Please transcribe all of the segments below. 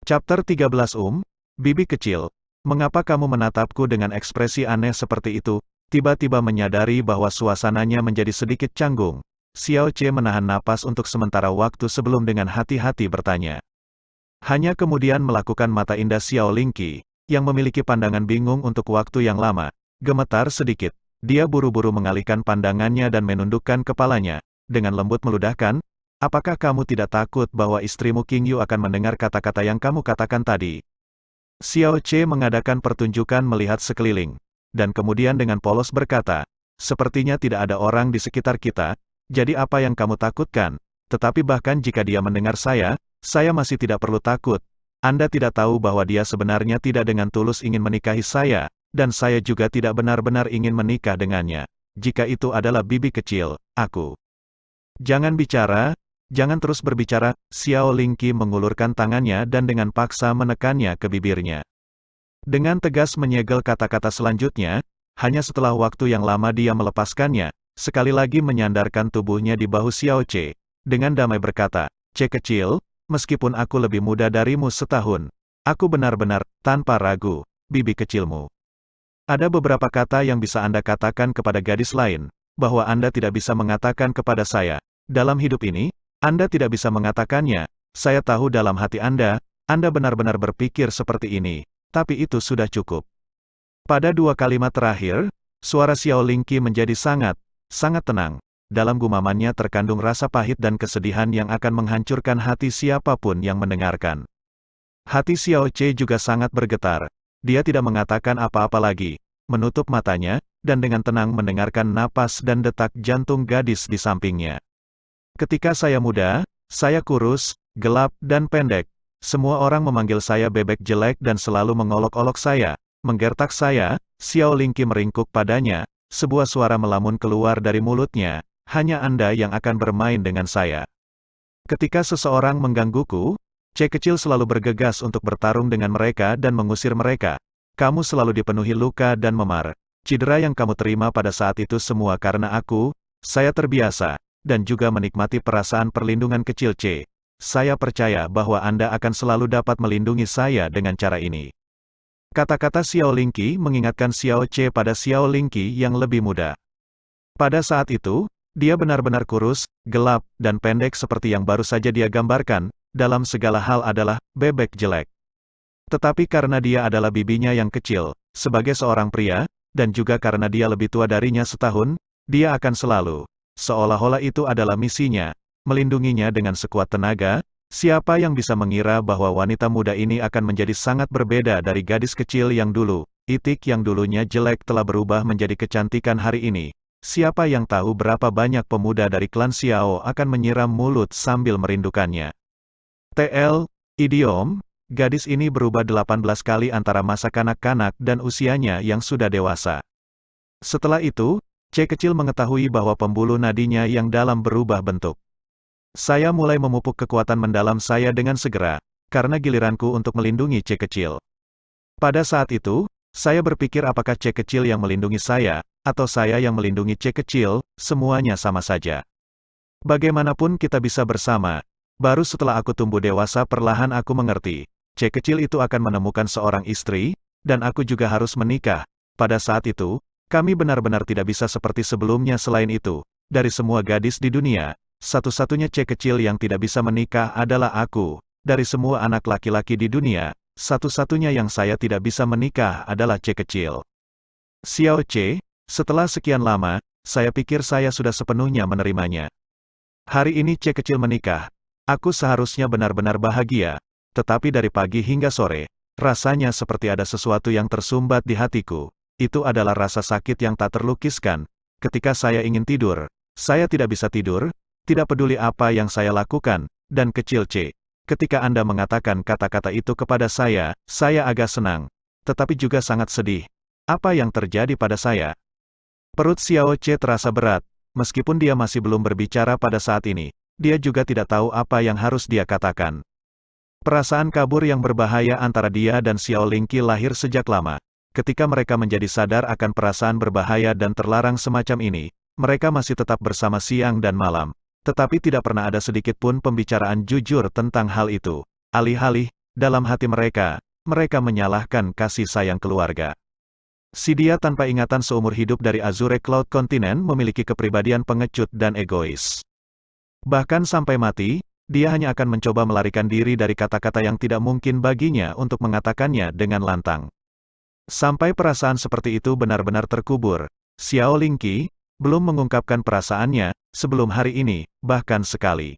Chapter 13 Bibi kecil, mengapa kamu menatapku dengan ekspresi aneh seperti itu? Tiba-tiba menyadari bahwa suasananya menjadi sedikit canggung. Xiao Che menahan napas untuk sementara waktu sebelum dengan hati-hati bertanya. Hanya kemudian melakukan mata indah Xiao Lingqi, yang memiliki pandangan bingung untuk waktu yang lama, gemetar sedikit. Dia buru-buru mengalihkan pandangannya dan menundukkan kepalanya, dengan lembut meludahkan, apakah kamu tidak takut bahwa istrimu King Yu akan mendengar kata-kata yang kamu katakan tadi? Xiao Che mengadakan pertunjukan melihat sekeliling, dan kemudian dengan polos berkata, sepertinya tidak ada orang di sekitar kita, jadi apa yang kamu takutkan? Tetapi bahkan jika dia mendengar saya masih tidak perlu takut. Anda tidak tahu bahwa dia sebenarnya tidak dengan tulus ingin menikahi saya, dan saya juga tidak benar-benar ingin menikah dengannya. Jika itu adalah bibi kecil, aku. Jangan bicara. Jangan terus berbicara, Xiao Lingqi mengulurkan tangannya dan dengan paksa menekannya ke bibirnya. Dengan tegas menyegel kata-kata selanjutnya, hanya setelah waktu yang lama dia melepaskannya, sekali lagi menyandarkan tubuhnya di bahu Xiao Che, dengan damai berkata, Che kecil, meskipun aku lebih muda darimu setahun, aku benar-benar, tanpa ragu, bibi kecilmu. Ada beberapa kata yang bisa Anda katakan kepada gadis lain, bahwa Anda tidak bisa mengatakan kepada saya. Dalam hidup ini, Anda tidak bisa mengatakannya. Saya tahu dalam hati Anda benar-benar berpikir seperti ini, tapi itu sudah cukup. Pada dua kalimat terakhir, suara Xiao Lingqi menjadi sangat tenang. Dalam gumamannya terkandung rasa pahit dan kesedihan yang akan menghancurkan hati siapapun yang mendengarkan. Hati Xiao Che juga sangat bergetar. Dia tidak mengatakan apa-apa lagi, menutup matanya, dan dengan tenang mendengarkan napas dan detak jantung gadis di sampingnya. Ketika saya muda, saya kurus, gelap, dan pendek. Semua orang memanggil saya bebek jelek dan selalu mengolok-olok saya, menggertak saya. Xiao Lingqi meringkuk padanya, sebuah suara melamun keluar dari mulutnya, hanya Anda yang akan bermain dengan saya. Ketika seseorang menggangguku, Che kecil selalu bergegas untuk bertarung dengan mereka dan mengusir mereka. Kamu selalu dipenuhi luka dan memar. Cedera yang kamu terima pada saat itu semua karena aku. Saya terbiasa, dan juga menikmati perasaan perlindungan kecil Che. Saya percaya bahwa Anda akan selalu dapat melindungi saya dengan cara ini. Kata-kata Xiao Lingqi mengingatkan Xiao Che pada Xiao Lingqi yang lebih muda. Pada saat itu, dia benar-benar kurus, gelap, dan pendek seperti yang baru saja dia gambarkan, dalam segala hal adalah bebek jelek. Tetapi karena dia adalah bibinya yang kecil, sebagai seorang pria, dan juga karena dia lebih tua darinya setahun, dia akan selalu, seolah-olah itu adalah misinya, melindunginya dengan sekuat tenaga. Siapa yang bisa mengira bahwa wanita muda ini akan menjadi sangat berbeda dari gadis kecil yang dulu, itik yang dulunya jelek telah berubah menjadi kecantikan hari ini. Siapa yang tahu berapa banyak pemuda dari klan Xiao akan menyiram mulut sambil merindukannya. TL, idiom, gadis ini berubah 18 kali antara masa kanak-kanak dan usianya yang sudah dewasa. Setelah itu, Che kecil mengetahui bahwa pembuluh nadinya yang dalam berubah bentuk. Saya mulai memupuk kekuatan mendalam saya dengan segera, karena giliranku untuk melindungi Che kecil. Pada saat itu, saya berpikir apakah Che kecil yang melindungi saya, atau saya yang melindungi Che kecil, semuanya sama saja. Bagaimanapun kita bisa bersama. Baru setelah aku tumbuh dewasa perlahan aku mengerti, Che kecil itu akan menemukan seorang istri, dan aku juga harus menikah. Pada saat itu, kami benar-benar tidak bisa seperti sebelumnya. Selain itu, dari semua gadis di dunia, satu-satunya Che kecil yang tidak bisa menikah adalah aku. Dari semua anak laki-laki di dunia, satu-satunya yang saya tidak bisa menikah adalah Che kecil. Xiao Che, setelah sekian lama, saya pikir saya sudah sepenuhnya menerimanya. Hari ini Che kecil menikah. Aku seharusnya benar-benar bahagia, tetapi dari pagi hingga sore, rasanya seperti ada sesuatu yang tersumbat di hatiku. Itu adalah rasa sakit yang tak terlukiskan. Ketika saya ingin tidur, saya tidak bisa tidur, tidak peduli apa yang saya lakukan, dan kecil Che. Ketika Anda mengatakan kata-kata itu kepada saya agak senang, tetapi juga sangat sedih. Apa yang terjadi pada saya? Perut Xiao Che terasa berat, meskipun dia masih belum berbicara pada saat ini. Dia juga tidak tahu apa yang harus dia katakan. Perasaan kabur yang berbahaya antara dia dan Xiao Lingqi lahir sejak lama. Ketika mereka menjadi sadar akan perasaan berbahaya dan terlarang semacam ini, mereka masih tetap bersama siang dan malam. Tetapi tidak pernah ada sedikit pun pembicaraan jujur tentang hal itu. Alih-alih, dalam hati mereka, mereka menyalahkan kasih sayang keluarga. Si dia tanpa ingatan seumur hidup dari Azure Cloud Continent memiliki kepribadian pengecut dan egois. Bahkan sampai mati, dia hanya akan mencoba melarikan diri dari kata-kata yang tidak mungkin baginya untuk mengatakannya dengan lantang. Sampai perasaan seperti itu benar-benar terkubur, Xiao Lingqi belum mengungkapkan perasaannya sebelum hari ini, bahkan sekali.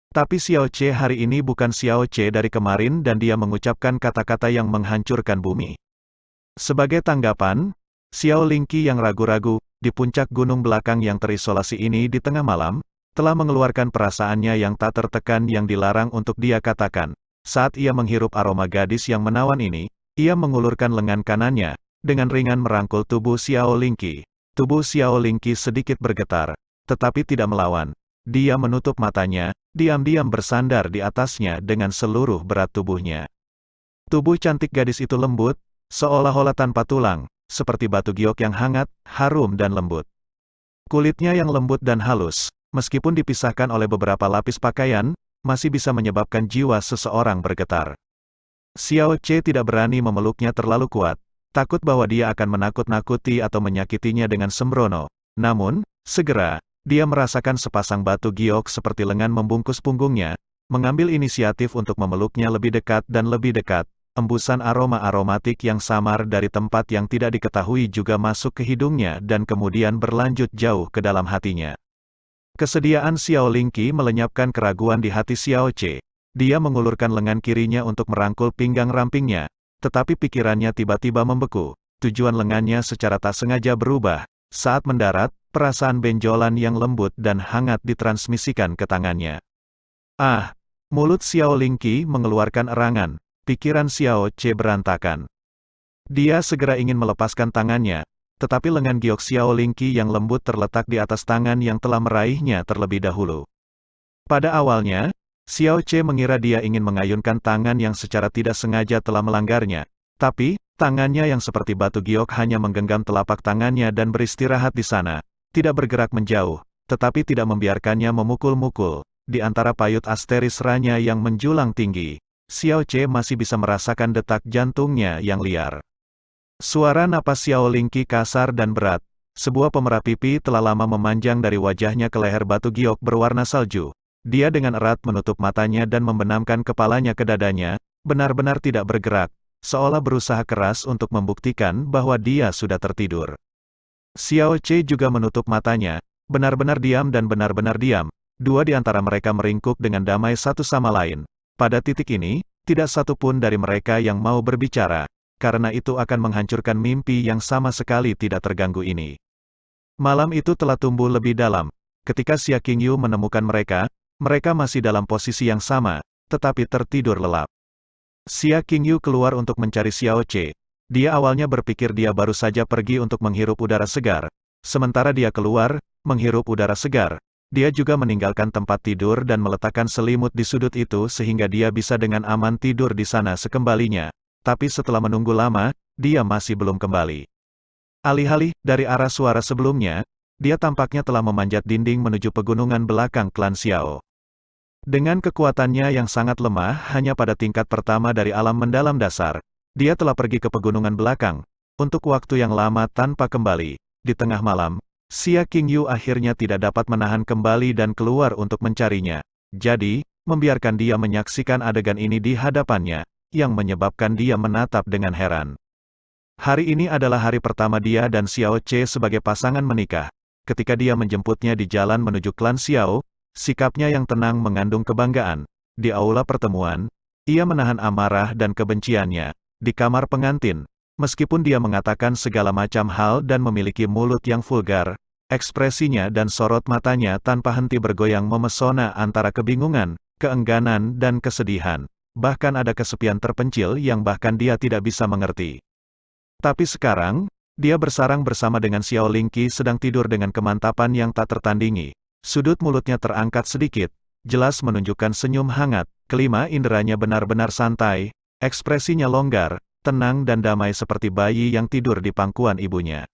Tapi Xiao Ce hari ini bukan Xiao Ce dari kemarin dan dia mengucapkan kata-kata yang menghancurkan bumi. Sebagai tanggapan, Xiao Lingqi yang ragu-ragu, di puncak gunung belakang yang terisolasi ini di tengah malam, telah mengeluarkan perasaannya yang tak tertekan yang dilarang untuk dia katakan. Saat ia menghirup aroma gadis yang menawan ini, ia mengulurkan lengan kanannya, dengan ringan merangkul tubuh Xiao Lingqi. Tubuh Xiao Lingqi sedikit bergetar, tetapi tidak melawan. Dia menutup matanya, diam-diam bersandar di atasnya dengan seluruh berat tubuhnya. Tubuh cantik gadis itu lembut, seolah-olah tanpa tulang, seperti batu giok yang hangat, harum dan lembut. Kulitnya yang lembut dan halus, meskipun dipisahkan oleh beberapa lapis pakaian, masih bisa menyebabkan jiwa seseorang bergetar. Xiao Ce tidak berani memeluknya terlalu kuat, takut bahwa dia akan menakut-nakuti atau menyakitinya dengan sembrono. Namun, segera, dia merasakan sepasang batu giok seperti lengan membungkus punggungnya, mengambil inisiatif untuk memeluknya lebih dekat dan lebih dekat. Embusan aroma aromatik yang samar dari tempat yang tidak diketahui juga masuk ke hidungnya dan kemudian berlanjut jauh ke dalam hatinya. Kesediaan Xiao Lingqi melenyapkan keraguan di hati Xiao Ce. Dia mengulurkan lengan kirinya untuk merangkul pinggang rampingnya, tetapi pikirannya tiba-tiba membeku. Tujuan lengannya secara tak sengaja berubah. Saat mendarat, perasaan benjolan yang lembut dan hangat ditransmisikan ke tangannya. Ah! Mulut Xiao Lingqi mengeluarkan erangan. Pikiran Xiao Ce berantakan. Dia segera ingin melepaskan tangannya, tetapi lengan giok Xiao Lingqi yang lembut terletak di atas tangan yang telah meraihnya terlebih dahulu. Pada awalnya, Xiao Ce mengira dia ingin mengayunkan tangan yang secara tidak sengaja telah melanggarnya, tapi, tangannya yang seperti batu giok hanya menggenggam telapak tangannya dan beristirahat di sana, tidak bergerak menjauh, tetapi tidak membiarkannya memukul-mukul, di antara payut asteris ranya yang menjulang tinggi. Xiao Ce masih bisa merasakan detak jantungnya yang liar. Suara napas Xiao Lingqi kasar dan berat. Sebuah pemerah pipi telah lama memanjang dari wajahnya ke leher batu giok berwarna salju. Dia dengan erat menutup matanya dan membenamkan kepalanya ke dadanya, benar-benar tidak bergerak, seolah berusaha keras untuk membuktikan bahwa dia sudah tertidur. Xiao Ce juga menutup matanya, benar-benar diam dan benar-benar diam. Dua di antara mereka meringkuk dengan damai satu sama lain. Pada titik ini, tidak satu pun dari mereka yang mau berbicara, karena itu akan menghancurkan mimpi yang sama sekali tidak terganggu ini. Malam itu telah tumbuh lebih dalam. Ketika Xia Qingyu menemukan mereka, mereka masih dalam posisi yang sama, tetapi tertidur lelap. Xia Qingyu keluar untuk mencari Xiao Ce. Dia awalnya berpikir dia baru saja pergi untuk menghirup udara segar. Sementara dia keluar, menghirup udara segar, dia juga meninggalkan tempat tidur dan meletakkan selimut di sudut itu sehingga dia bisa dengan aman tidur di sana sekembalinya. Tapi setelah menunggu lama, dia masih belum kembali. Alih-alih dari arah suara sebelumnya, dia tampaknya telah memanjat dinding menuju pegunungan belakang klan Xiao. Dengan kekuatannya yang sangat lemah hanya pada tingkat pertama dari alam mendalam dasar, dia telah pergi ke pegunungan belakang, untuk waktu yang lama tanpa kembali. Di tengah malam, Xia Qingyu akhirnya tidak dapat menahan kembali dan keluar untuk mencarinya. Jadi, membiarkan dia menyaksikan adegan ini di hadapannya, yang menyebabkan dia menatap dengan heran. Hari ini adalah hari pertama dia dan Xiao Ce sebagai pasangan menikah. Ketika dia menjemputnya di jalan menuju klan Xiao, sikapnya yang tenang mengandung kebanggaan. Di aula pertemuan, ia menahan amarah dan kebenciannya. Di kamar pengantin, meskipun dia mengatakan segala macam hal dan memiliki mulut yang vulgar, ekspresinya dan sorot matanya tanpa henti bergoyang memesona antara kebingungan, keengganan dan kesedihan. Bahkan ada kesepian terpencil yang bahkan dia tidak bisa mengerti. Tapi sekarang, dia bersarang bersama dengan Xiao Lingqi sedang tidur dengan kemantapan yang tak tertandingi. Sudut mulutnya terangkat sedikit, jelas menunjukkan senyum hangat, kelima inderanya benar-benar santai, ekspresinya longgar, tenang dan damai seperti bayi yang tidur di pangkuan ibunya.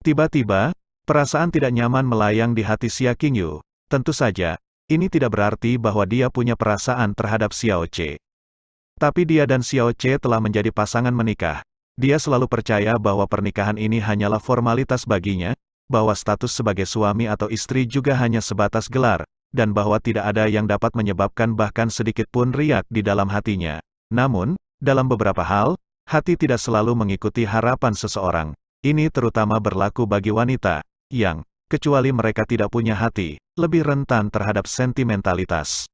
Tiba-tiba, perasaan tidak nyaman melayang di hati Xia Qingyu. Tentu saja, ini tidak berarti bahwa dia punya perasaan terhadap Xiao Ce. Tapi dia dan Xiao Che telah menjadi pasangan menikah. Dia selalu percaya bahwa pernikahan ini hanyalah formalitas baginya, bahwa status sebagai suami atau istri juga hanya sebatas gelar, dan bahwa tidak ada yang dapat menyebabkan bahkan sedikit pun riak di dalam hatinya. Namun, dalam beberapa hal, hati tidak selalu mengikuti harapan seseorang. Ini terutama berlaku bagi wanita, yang, kecuali mereka tidak punya hati, lebih rentan terhadap sentimentalitas.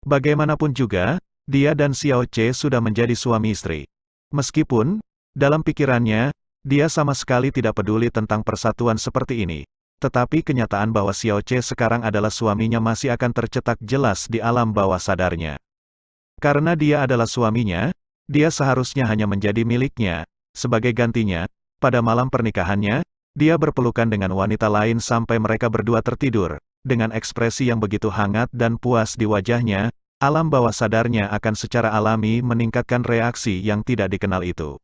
Bagaimanapun juga, dia dan Xiao Che sudah menjadi suami istri. Meskipun, dalam pikirannya, dia sama sekali tidak peduli tentang persatuan seperti ini. Tetapi kenyataan bahwa Xiao Che sekarang adalah suaminya masih akan tercetak jelas di alam bawah sadarnya. Karena dia adalah suaminya, dia seharusnya hanya menjadi miliknya. Sebagai gantinya, pada malam pernikahannya, dia berpelukan dengan wanita lain sampai mereka berdua tertidur. Dengan ekspresi yang begitu hangat dan puas di wajahnya, alam bawah sadarnya akan secara alami meningkatkan reaksi yang tidak dikenal itu.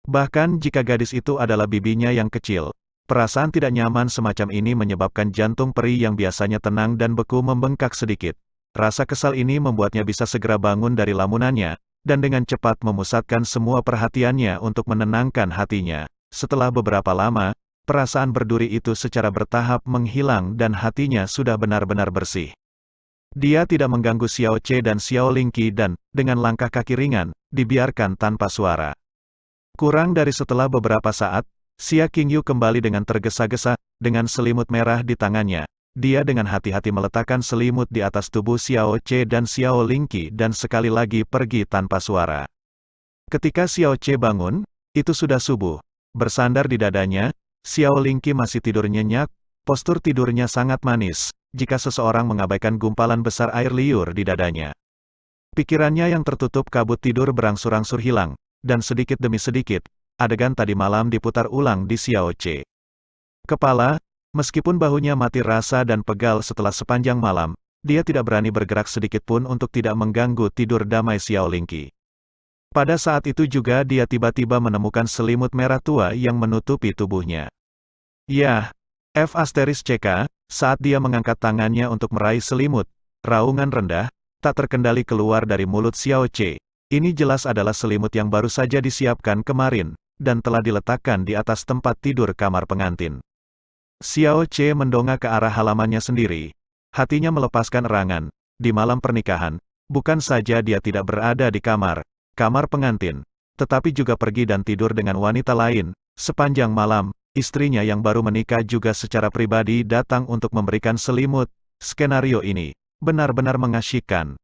Bahkan jika gadis itu adalah bibinya yang kecil, perasaan tidak nyaman semacam ini menyebabkan jantung peri yang biasanya tenang dan beku membengkak sedikit. Rasa kesal ini membuatnya bisa segera bangun dari lamunannya, dan dengan cepat memusatkan semua perhatiannya untuk menenangkan hatinya. Setelah beberapa lama, perasaan berduri itu secara bertahap menghilang dan hatinya sudah benar-benar bersih. Dia tidak mengganggu Xiao Che dan Xiao Lingqi dan, dengan langkah kaki ringan, dibiarkan tanpa suara. Kurang dari setelah beberapa saat, Xia Qingyu kembali dengan tergesa-gesa, dengan selimut merah di tangannya. Dia dengan hati-hati meletakkan selimut di atas tubuh Xiao Che dan Xiao Lingqi dan sekali lagi pergi tanpa suara. Ketika Xiao Che bangun, itu sudah subuh. Bersandar di dadanya, Xiao Lingqi masih tidur nyenyak, postur tidurnya sangat manis, jika seseorang mengabaikan gumpalan besar air liur di dadanya. Pikirannya yang tertutup kabut tidur berangsur-angsur hilang, dan sedikit demi sedikit, adegan tadi malam diputar ulang di Xiao Che. Kepala, meskipun bahunya mati rasa dan pegal setelah sepanjang malam, dia tidak berani bergerak sedikit pun untuk tidak mengganggu tidur damai Xiao Lingqi. Pada saat itu juga dia tiba-tiba menemukan selimut merah tua yang menutupi tubuhnya. Yah, F***CK, saat dia mengangkat tangannya untuk meraih selimut, raungan rendah, tak terkendali keluar dari mulut Xiao Che. Ini jelas adalah selimut yang baru saja disiapkan kemarin, dan telah diletakkan di atas tempat tidur kamar pengantin. Xiao Che mendongak ke arah halamannya sendiri. Hatinya melepaskan erangan. Di malam pernikahan, bukan saja dia tidak berada di kamar pengantin, tetapi juga pergi dan tidur dengan wanita lain. Sepanjang malam, istrinya yang baru menikah juga secara pribadi datang untuk memberikan selimut. Skenario ini benar-benar mengasyikkan.